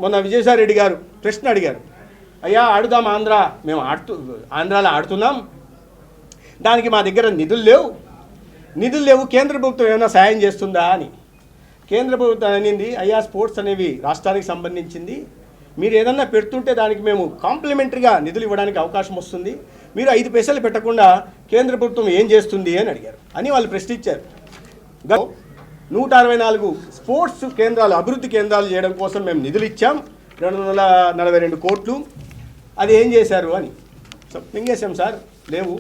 మొన్న విజయసాయిరెడ్డి గారు ప్రశ్న అడిగారు, అయ్యా ఆడుదాం ఆంధ్ర, మేము ఆంధ్రాలో ఆడుతున్నాం, దానికి మా దగ్గర నిధులు లేవు, కేంద్ర ప్రభుత్వం ఏమైనా సాయం చేస్తుందా అని. కేంద్ర ప్రభుత్వం అనింది, అయ్యా స్పోర్ట్స్ అనేవి రాష్ట్రానికి సంబంధించింది, మీరు ఏదన్నా పెడుతుంటే దానికి మేము కాంప్లిమెంటరీగా నిధులు ఇవ్వడానికి అవకాశం వస్తుంది, మీరు 5 పైసలు పెట్టకుండా కేంద్ర ప్రభుత్వం ఏం చేస్తుంది అని అడిగారు అని వాళ్ళు ప్రశ్నించారు. 164 స్పోర్ట్స్ కేంద్రాలు, అభివృద్ధి కేంద్రాలు చేయడం కోసం మేము నిధులు ఇచ్చాం, 242 కోట్లు, అది ఏం చేశారు అని. సో మింగేసాం సార్, లేవు,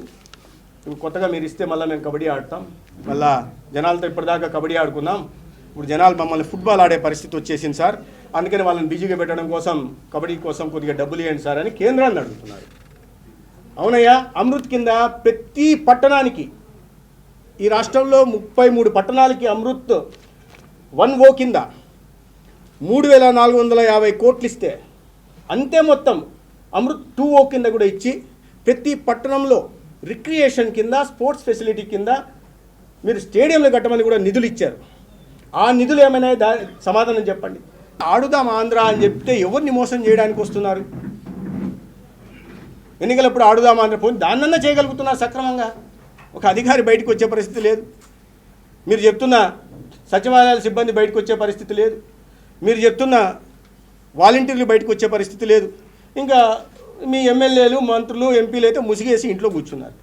కొత్తగా మీరు ఇస్తే మళ్ళీ మేము కబడ్డీ ఆడతాం, మళ్ళీ జనాలతో ఇప్పటిదాకా కబడ్డీ ఆడుకున్నాం, ఇప్పుడు జనాలు మమ్మల్ని ఫుట్బాల్ ఆడే పరిస్థితి వచ్చేసింది సార్, అందుకని వాళ్ళని బిజీగా పెట్టడం కోసం కబడ్డీ కోసం కొద్దిగా డబ్బులు ఇవ్వండి సార్ అని కేంద్రాన్ని అడుగుతున్నారు. అవునయ్యా, అమృత్ కింద ప్రతి పట్టణానికి, ఈ రాష్ట్రంలో 33 పట్టణాలకి అమృత్ 1O కింద 3450 కోట్లు ఇస్తే, అంతే మొత్తం అమృత్ 2O కింద కూడా ఇచ్చి ప్రతి పట్టణంలో రిక్రియేషన్ కింద, స్పోర్ట్స్ ఫెసిలిటీ కింద మీరు స్టేడియంలు కట్టమని కూడా నిధులు ఇచ్చారు. ఆ నిధులు ఏమైనా సమాధానం చెప్పండి. ఆడుదాం ఆంధ్ర అని చెప్తే ఎవరిని మోసం చేయడానికి వస్తున్నారు? ఎన్నికలప్పుడు ఆడుదాం ఆంధ్ర పోయి దాన్నన్నా చేయగలుగుతున్నారు సక్రమంగా. ఒక అధికారి బయటకు వచ్చే పరిస్థితి లేదు, మీరు చెప్తున్న సచివాలయాల సిబ్బంది బయటకు వచ్చే పరిస్థితి లేదు, మీరు చెప్తున్న వాలంటీర్లు బయటకు వచ్చే పరిస్థితి లేదు, ఇంకా మీ ఎమ్మెల్యేలు, మంత్రులు, ఎంపీలు అయితే ముసిగేసి ఇంట్లో కూర్చున్నారు.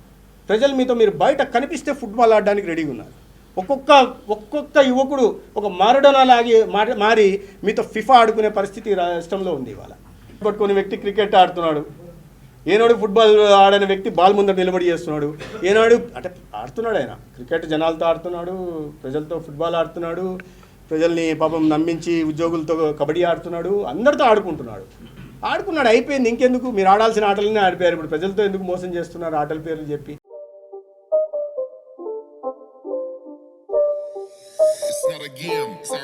ప్రజలు మీతో మీరు బయట కనిపిస్తే ఫుట్బాల్ ఆడడానికి రెడీగా ఉన్నారు. ఒక్కొక్క యువకుడు ఒక మారడోనా మారి మీతో ఫిఫా ఆడుకునే పరిస్థితి రాష్ట్రంలో ఉంది. ఇవాళ పట్టుకునే వ్యక్తి క్రికెట్ ఆడుతున్నాడు, ఏనాడు ఫుట్బాల్ ఆడని వ్యక్తి బాల్ ముందర నిలబడి చేస్తున్నాడు, ఏనాడు అంటే ఆడుతున్నాడు, ఆయన క్రికెట్ జనాలతో ఆడుతున్నాడు, ప్రజలతో ఫుట్బాల్ ఆడుతున్నాడు, ప్రజల్ని పాపం నమ్మించి ఉద్యోగులతో కబడ్డీ ఆడుతున్నాడు, అందరితో ఆడుకున్నాడు, అయిపోయింది. ఇంకెందుకు, మీరు ఆడాల్సిన ఆటలనే ఆడిపోయారు, ఇప్పుడు ప్రజలతో ఎందుకు మోసం చేస్తున్నారు ఆటల పేర్లు చెప్పి. It's not a game, it's a